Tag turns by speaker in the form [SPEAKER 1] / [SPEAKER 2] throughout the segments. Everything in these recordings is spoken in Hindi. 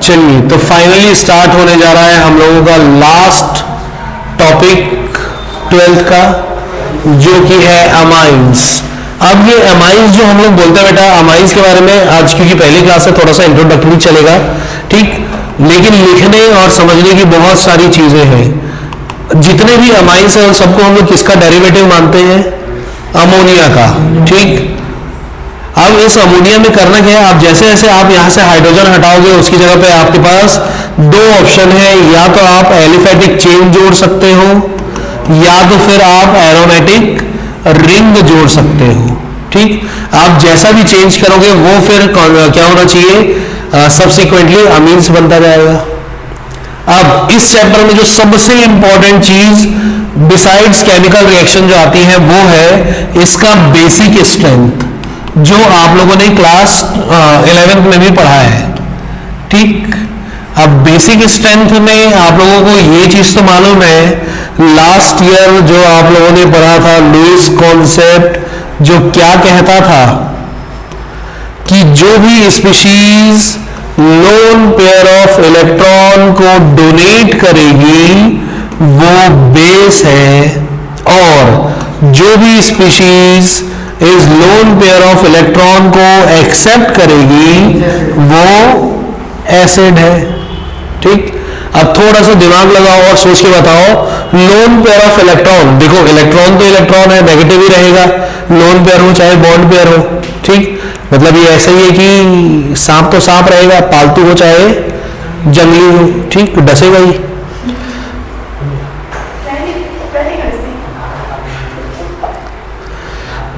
[SPEAKER 1] चलिए, तो फाइनली स्टार्ट होने जा रहा है हम लोगों का लास्ट टॉपिक 12th का, जो कि है अमाइंस। अब ये अमाइंस जो हम लोग बोलते हैं बेटा, अमाइंस के बारे में आज क्योंकि पहली क्लास से थोड़ा सा इंट्रोडक्टरी चलेगा, ठीक, लेकिन लिखने और समझने की बहुत सारी चीजें हैं। जितने भी अमाइंस हैं उन सबको हम लोग किसका डेरिवेटिव मानते हैं? अमोनिया का, ठीक। अब इस अमोनिया में करना क्या है, आप जैसे जैसे आप यहां से हाइड्रोजन हटाओगे उसकी जगह पे आपके पास दो ऑप्शन है, या तो आप एलिफेटिक चेन जोड़ सकते हो या तो फिर आप एरोमेटिक रिंग जोड़ सकते हो, ठीक। आप जैसा भी चेंज करोगे वो फिर क्या होना चाहिए, सब्सिक्वेंटली अमीन्स बनता जाएगा। अब इस चैप्टर में जो सबसे इंपॉर्टेंट चीज बिसाइड्स केमिकल रिएक्शन जो आती है वो है इसका बेसिक स्ट्रेंथ, जो आप लोगों ने क्लास 11th में भी पढ़ा है, ठीक। अब बेसिक स्ट्रेंथ में आप लोगों को ये चीज तो मालूम है, लास्ट ईयर जो आप लोगों ने पढ़ा था लुईस कॉन्सेप्ट, जो क्या कहता था कि जो भी species lone pair of electron को डोनेट करेगी वो बेस है, और जो भी स्पीशीज इस लोन पेयर ऑफ इलेक्ट्रॉन को एक्सेप्ट करेगी वो एसिड है, ठीक। अब थोड़ा सा दिमाग लगाओ और सोच के बताओ, लोन पेयर ऑफ इलेक्ट्रॉन, देखो इलेक्ट्रॉन तो इलेक्ट्रॉन है, नेगेटिव ही रहेगा, लोन पेयर हो चाहे बॉन्ड पेयर हो, ठीक। मतलब ये ऐसा ही है कि सांप तो सांप रहेगा, पालतू हो चाहे जंगली हो, ठीक, डसेगा ही।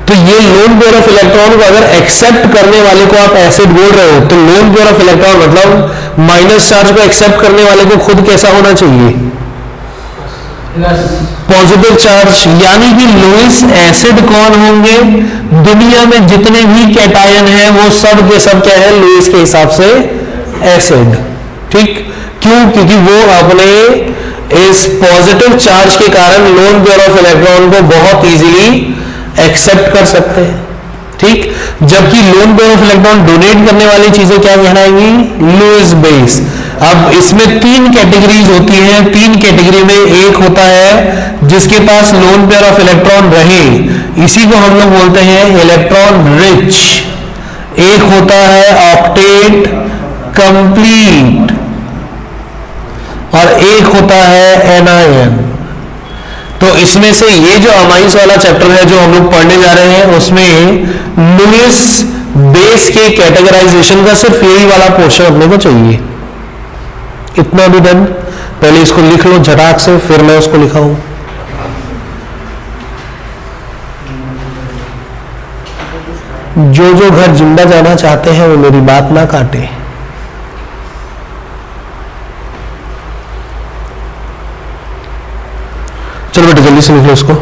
[SPEAKER 1] तो ये लोन पेयर ऑफ इलेक्ट्रॉन को अगर एक्सेप्ट करने वाले को आप एसिड बोल रहे हो, तो लोन पेयर ऑफ इलेक्ट्रॉन मतलब माइनस चार्ज को एक्सेप्ट करने वाले को खुद कैसा होना चाहिए? Positive charge. यानी कि लुईस एसिड कौन होंगे? दुनिया में जितने भी कैटायन हैं वो सब के सब क्या है लुईस के हिसाब से एसिड, ठीक। क्यों? क्योंकि वो अपने इस पॉजिटिव चार्ज के कारण लोन पेयर ऑफ इलेक्ट्रॉन को बहुत इजीली एक्सेप्ट कर सकते हैं, ठीक। जबकि lone pair of electron donate करने वाली चीजें क्या कहलाएंगी? Lewis base. अब इसमें तीन कैटेगरीज होती हैं, तीन कैटेगरी में एक होता है जिसके पास लोन पेयर ऑफ इलेक्ट्रॉन रहे, इसी को हम लोग बोलते हैं इलेक्ट्रॉन रिच। एक होता है ऑक्टेट कंप्लीट, और एक होता है एनायन। तो इसमें से ये जो अमाइंस वाला चैप्टर है जो हम लोग पढ़ने जा रहे हैं, उसमें लुईस बेस के कैटेगराइजेशन का सिर्फ यही वाला पोर्शन अपने को चाहिए। इतना भी डन। पहले इसको लिख लो झटाक से, फिर मैं उसको लिखाऊं। जो जो घर जिंदा जाना चाहते हैं वो मेरी बात ना काटे। चलो बेटा जल्दी से लिख लो इसको।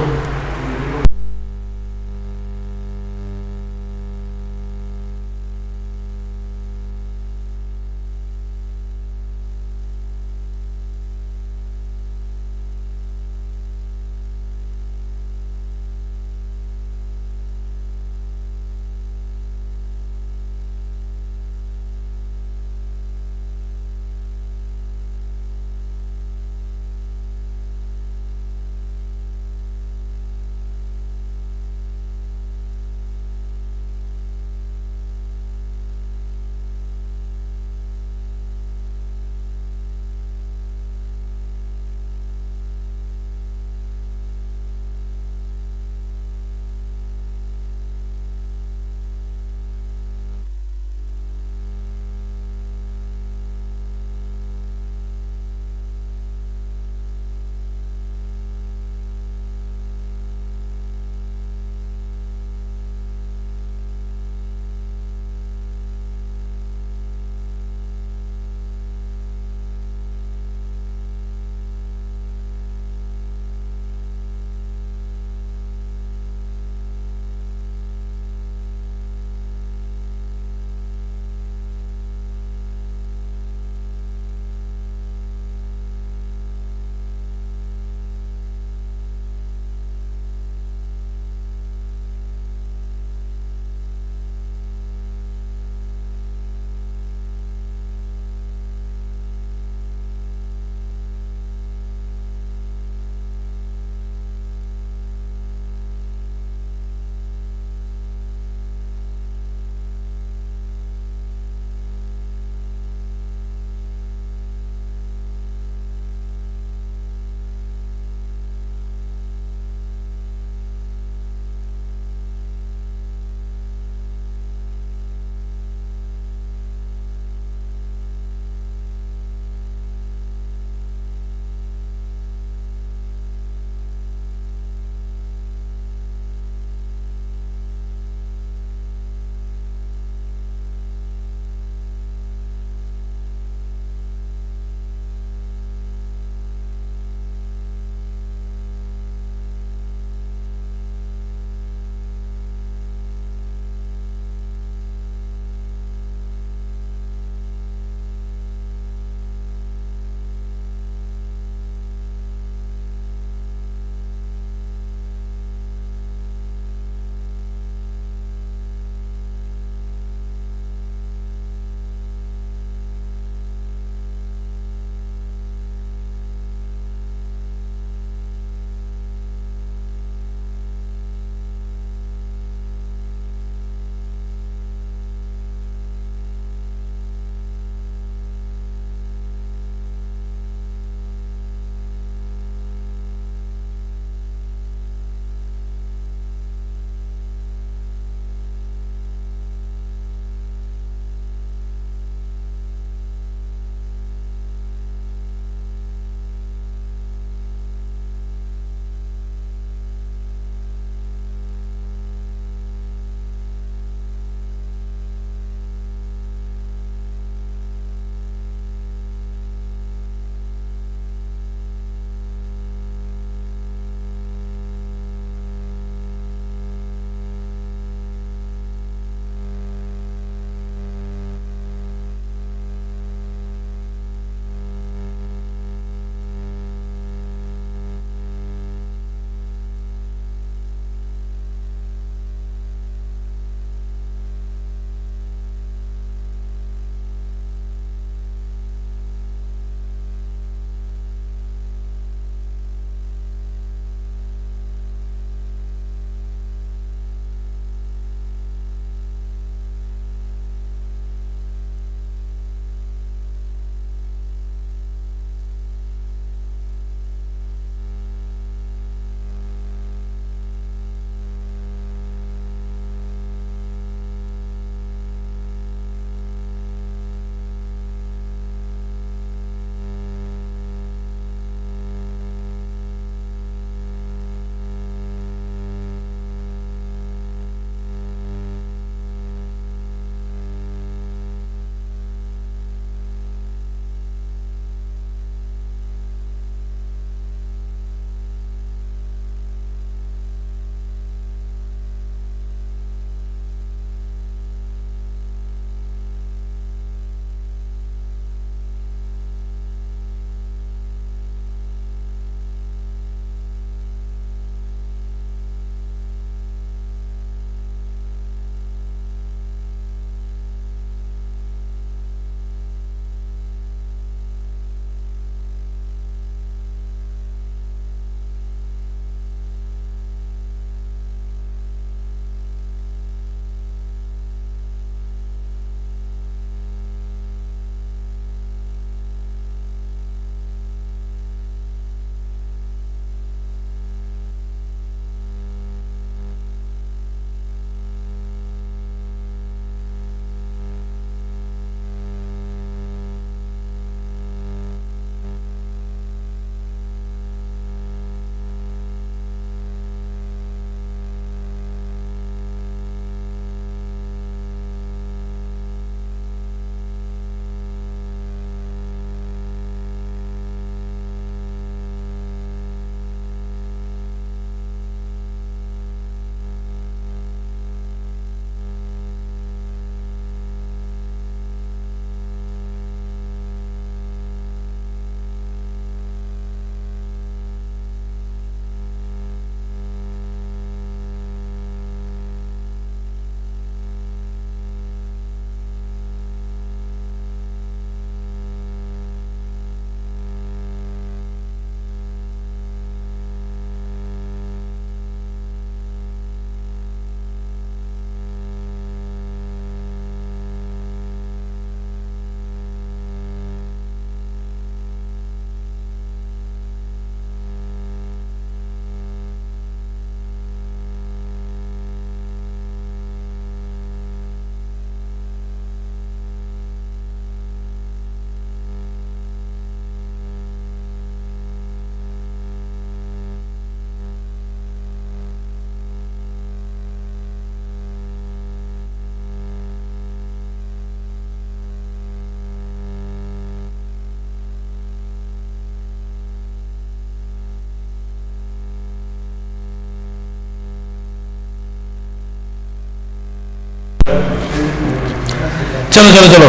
[SPEAKER 1] चलो चलो चलो,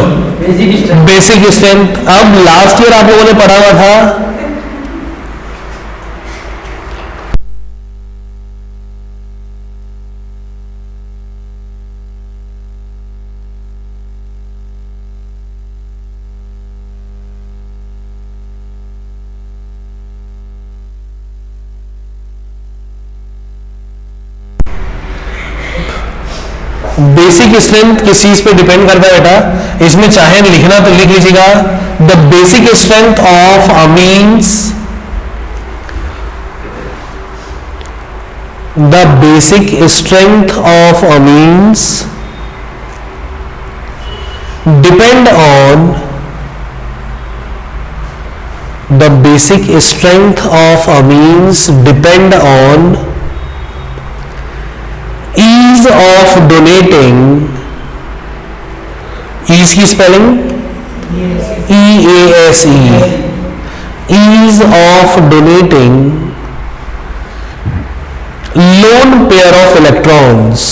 [SPEAKER 1] बेसिक स्ट्रेंथ। अब लास्ट ईयर आप लोगों ने पढ़ा हुआ था बेसिक स्ट्रेंथ किस चीज पे डिपेंड करता है बेटा, इसमें चाहे लिखना तो लिख लीजिएगा, the basic strength of amines, the basic strength of amines depend on, the basic strength of amines depend on ease of donating, ease की spelling EASE, ease of donating lone pair of electrons,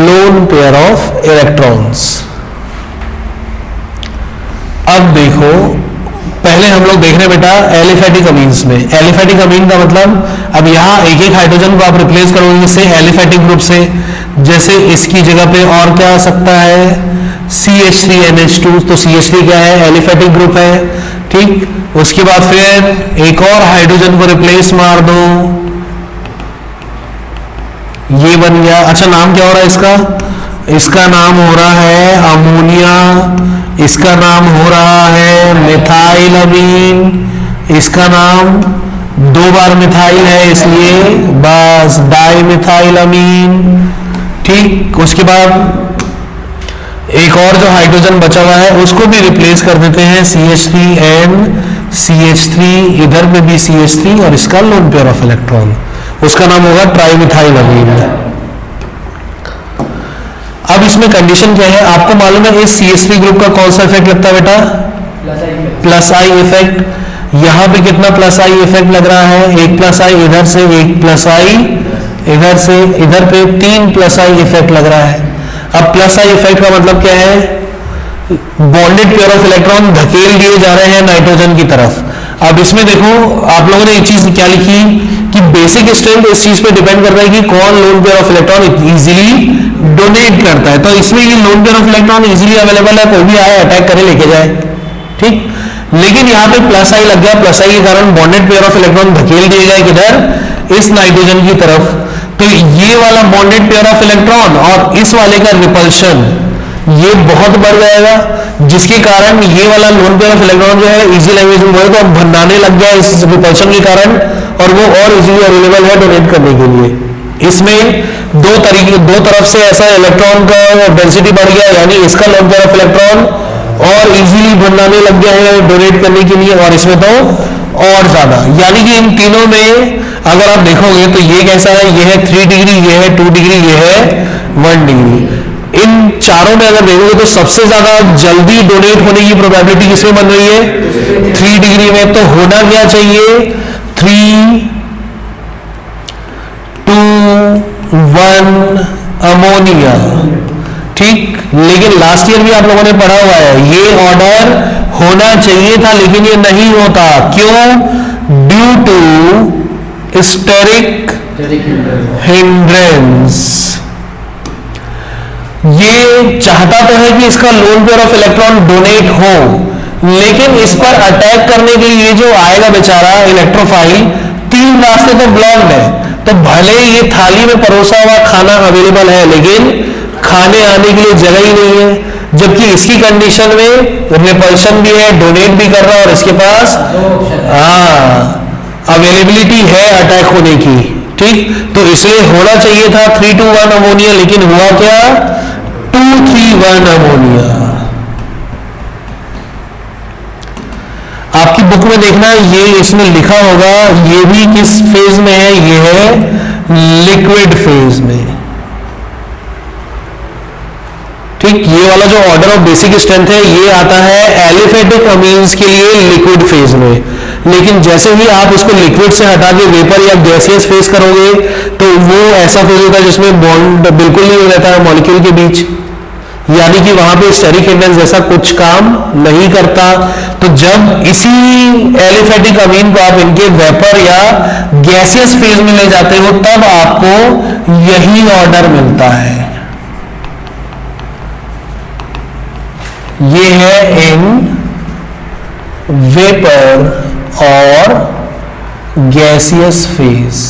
[SPEAKER 1] lone pair of electrons। अब देखो, पहले हम लोग देख रहे हैं बेटा एलिफेटिक अमीन्स में। एलिफेटिक अमीन का मतलब, अब यहाँ एक एक हाइड्रोजन को आप रिप्लेस करोगे इससे एलिफेटिक ग्रुप से, जैसे इसकी जगह पे और क्या आ सकता है, CH3NH2, तो CH3 क्या है, एलिफेटिक ग्रुप है, ठीक। उसके बाद फिर एक और हाइड्रोजन को रिप्लेस मार दो, ये बन गया। अच्छा नाम क्या हो रहा है इसका, इसका नाम हो रहा है अमोनिया, इसका नाम हो रहा है मिथाइल अमीन, इसका नाम दो बार मिथाइल है इसलिए बस डाई मिथाइल अमीन, ठीक। उसके बाद एक और जो हाइड्रोजन बचा हुआ है उसको भी रिप्लेस कर देते हैं, CH3N CH3, इधर पे भी CH3 और इसका लोन पेयर ऑफ इलेक्ट्रॉन, उसका नाम होगा ट्राइमिथाइल अमीन। अब इसमें कंडीशन क्या है, आपको मालूम है इस CH3 ग्रुप का कौन सा इफेक्ट लगता है बेटा, प्लस आई इफेक्ट। यहां पे कितना प्लस आई इफेक्ट लग रहा है, एक प्लस आई इधर से, एक प्लस आई इधर से, इधर पे 3 प्लस आई इफेक्ट लग रहा है। अब प्लस आई इफेक्ट का मतलब क्या है, बॉन्डेड पेयर ऑफ इलेक्ट्रॉन धकेल दिए जा रहे हैं नाइट्रोजन की तरफ। अब इसमें देखो आप लोगों ने एक चीज क्या लिखी कि बेसिक स्ट्रेंथ इस चीज पे डिपेंड कर रहा है कि कौन lone pair of electron easily donate करता है, तो इसमें ये lone pair of electron easily available है, कोई भी आए अटैक करे लेके जाए, ठीक। लेकिन यहाँ पे प्लस आई लग गया, प्लस आई के कारण बॉन्डेड पेयर ऑफ इलेक्ट्रॉन धकेल दिए गए किधर, इस नाइट्रोजन की तरफ। तो ये वाला बॉन्डेड पेयर ऑफ इलेक्ट्रॉन और इस वाले का रिपल्शन ये बहुत बढ़ जाएगा, जिसके कारण ये वाला लोन पेयर ऑफ इलेक्ट्रॉन जो है इजी लैंग्वेज में बोले तो भंडाने लग गया इस रिपल्शन के कारण, और वो और इजीली अवेलेबल है डोनेट करने के लिए। इसमें दो तरफ से ऐसा इलेक्ट्रॉन का डेंसिटी बढ़ गया, यानी इसका लोन पेयर ऑफ इलेक्ट्रॉन और इजीली भंडाने लग गया है डोनेट करने के लिए, और इसमें तो और ज्यादा, यानी कि इन तीनों में अगर आप देखोगे तो ये कैसा है, ये है 3 डिग्री, ये है 2 डिग्री, ये है 1 डिग्री। इन चारों में अगर देखोगे तो सबसे ज्यादा जल्दी डोनेट होने की प्रोबेबिलिटी किसमें बन रही है, 3 डिग्री में। तो होना क्या चाहिए, 3, 2, 1 अमोनिया, ठीक। लेकिन लास्ट ईयर भी आप लोगों ने पढ़ा हुआ है ये ऑर्डर होना चाहिए था, लेकिन ये नहीं होता, क्यों, ड्यू टू स्टेरिक हिंड्रेंस। ये चाहता तो है कि इसका lone pair of electron donate हो, लेकिन इस पर अटैक करने के लिए जो आएगा बेचारा इलेक्ट्रोफाइल, 3 रास्ते तो ब्लॉक्ड है। तो भले ये थाली में परोसा हुआ खाना अवेलेबल है, लेकिन खाने आने के लिए जगह ही नहीं है, जबकि इसकी कंडीशन में रिपल्शन भी है, डोनेट भी कर रहा है, और इसके पास अवेलेबिलिटी है अटैक होने की, ठीक। तो इसलिए होना चाहिए था 3, 2, 1 अमोनिया, लेकिन हुआ क्या, 2, 3, 1 अमोनिया। आपकी बुक में देखना ये इसमें लिखा होगा, ये भी किस फेज में है, ये है लिक्विड फेज में, ठीक। ये वाला जो ऑर्डर ऑफ बेसिक स्ट्रेंथ है ये आता है एलिफेटिक अमीन्स के लिए लिक्विड फेज में। लेकिन जैसे ही आप उसको लिक्विड से हटा के वेपर या गैसियस फेज करोगे तो वो ऐसा फेज होता है जिसमें बॉन्ड बिल्कुल नहीं रहता है मॉलिक्यूल के बीच, यानी कि वहां पे स्टेरिक हिंडेंस जैसा कुछ काम नहीं करता। तो जब इसी एलिफेटिक अमीन को आप इनके वेपर या गैसियस फेज में ले जाते हो तब आपको यही ऑर्डर मिलता है। ये है इन वेपर और गैसियस फेज।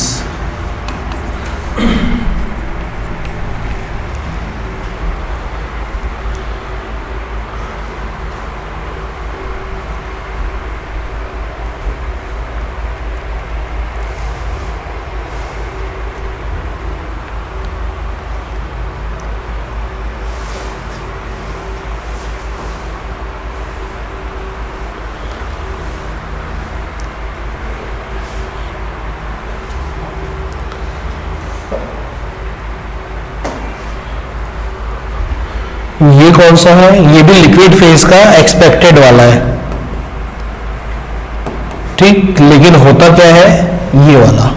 [SPEAKER 1] ये कौन सा है? ये भी लिक्विड फेज का एक्सपेक्टेड वाला है, ठीक। लेकिन होता क्या है, ये वाला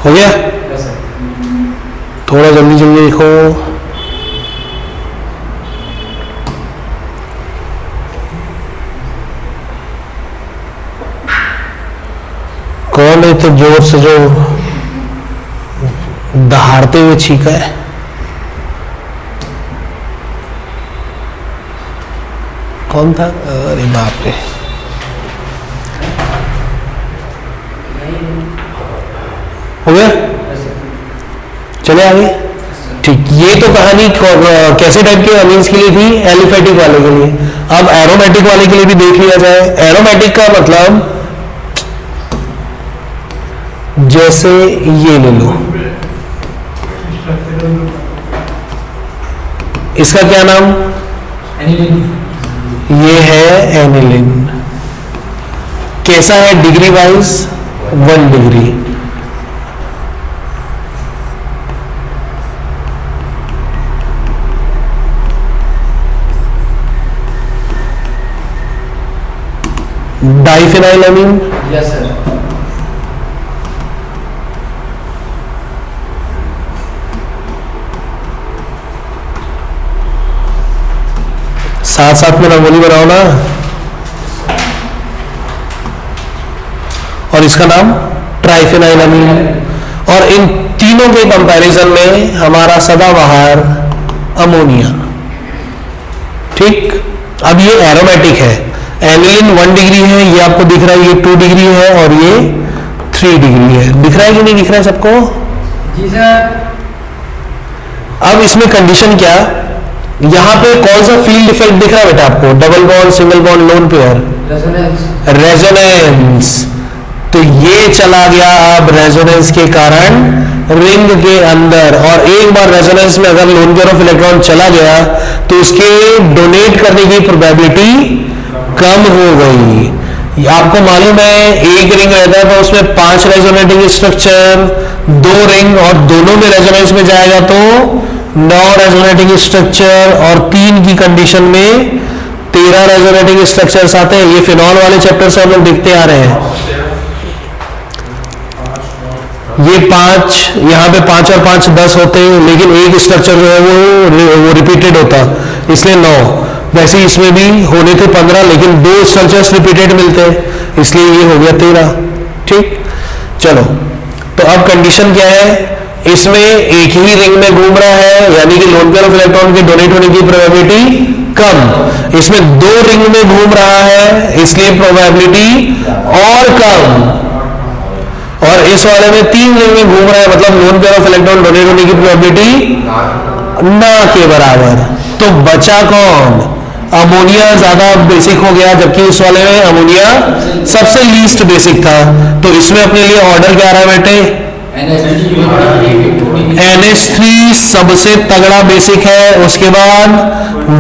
[SPEAKER 1] हो गया। थोड़ा जल्दी जल्दी देखो। कौन है तो जोर से जो दहाड़ते हुए छींका है? कौन था? अरे बाप रे, हो गया। चले आगे, ठीक। ये तो कहानी कैसे टाइप के अमीन्स के लिए थी, एलिफेटिक वाले के लिए। अब एरोमेटिक वाले के लिए भी देख लिया जाए। एरोमेटिक का मतलब जैसे ये ले लो, इसका क्या नाम? ये है एनिलिन। कैसा है degree wise? 1 degree. Diphenylamine,
[SPEAKER 2] yes sir.
[SPEAKER 1] साथ साथ में रंगोली बनाओ ना। और इसका नाम ट्राइफेनाइलामीन। और इन तीनों के कंपैरिजन में हमारा सदाबहार अमोनिया, ठीक। अब ये एरोमेटिक है। एनिलिन 1 डिग्री है, ये आपको दिख रहा है, ये 2 डिग्री है और ये 3 डिग्री है। दिख रहा है कि नहीं दिख रहा है सबको?
[SPEAKER 2] जी सर।
[SPEAKER 1] अब इसमें कंडीशन क्या, यहां पे कौन सा फील्ड इफेक्ट दिख रहा है बेटा आपको? Double bond, single bond, lone pair, resonance. तो ये चला गया अब रेजोनेंस के कारण रिंग के अंदर, और एक बार रेजोनेंस में अगर लोन पेयर ऑफ इलेक्ट्रॉन चला गया तो उसके डोनेट करने की प्रोबेबिलिटी कम हो गई। आपको मालूम है एक रिंग रहता है तो उसमें 5 रेजोनेटिंग स्ट्रक्चर, 2 रिंग और दोनों में रेजोनेंस में जाएगा तो 9 रेजोनेटिंग स्ट्रक्चर, और 3 की कंडीशन में 13 रेजोनेटिंग स्ट्रक्चर्स आते हैं। ये फिनॉल वाले चैप्टर से हम लोग देखते आ रहे हैं। ये 5, यहाँ पे 5 और 5 10 होते हैं, लेकिन एक स्ट्रक्चर जो है वो रिपीटेड होता, इसलिए 9। वैसे इसमें भी होने थे 15, लेकिन 2 स्ट्रक्चर्स रिपीटेड मिलते हैं, इसलिए ये हो गया 13, ठीक। चलो, तो अब कंडीशन क्या है, इसमें एक ही रिंग में घूम रहा है, यानी कि लोन पेयर ऑफ इलेक्ट्रॉन के डोनेट होने की प्रोबेबिलिटी कम। इसमें 2 रिंग में घूम रहा है, इसलिए प्रोबेबिलिटी और कम। और इस वाले में 3 रिंग में घूम रहा है, मतलब lone pair of electron donate होने की प्रोबेबिलिटी ना के बराबर। तो बचा कौन? अमोनिया ज्यादा बेसिक हो गया, जबकि उस वाले में अमोनिया सबसे लीस्ट बेसिक था। तो इसमें अपने लिए ऑर्डर क्या आ रहा है बेटे? NH3 सबसे तगड़ा बेसिक है, उसके बाद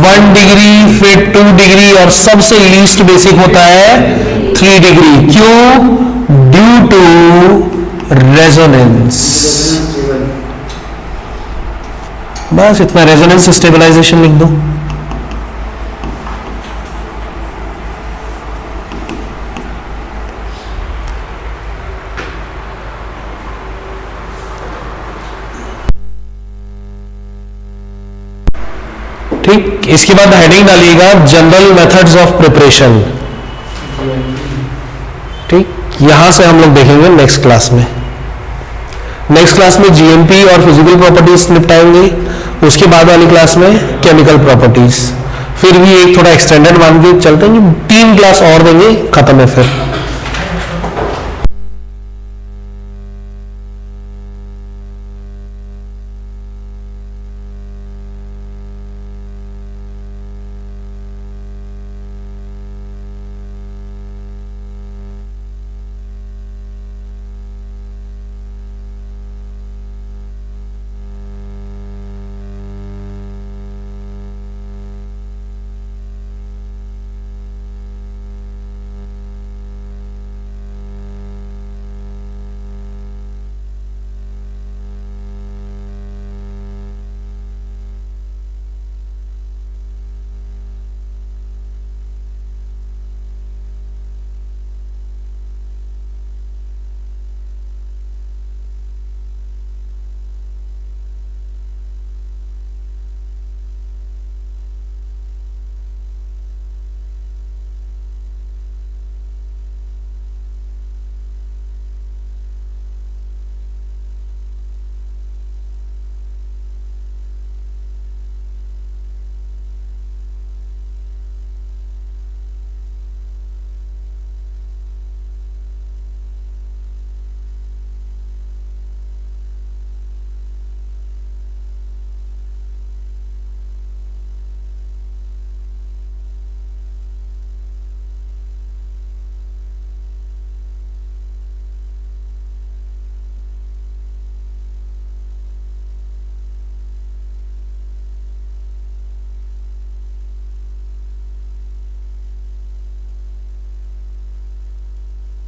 [SPEAKER 1] 1 डिग्री, फिर 2 डिग्री, और सबसे लीस्ट बेसिक होता है 3 डिग्री। क्यों? Due to resonance. बस इतना, रेजोनेंस स्टेबलाइजेशन लिख दो। ठीक, इसके बाद हेडिंग डालिएगा जनरल मेथड्स ऑफ प्रिपरेशन। ठीक, यहां से हम लोग देखेंगे नेक्स्ट क्लास में। नेक्स्ट क्लास में जीएमपी और फिजिकल प्रॉपर्टीज निपटाएंगे, उसके बाद वाली क्लास में केमिकल प्रॉपर्टीज। फिर भी एक थोड़ा एक्सटेंडेड मान के चलते हैं, 3 क्लास और देंगे, खत्म है फिर।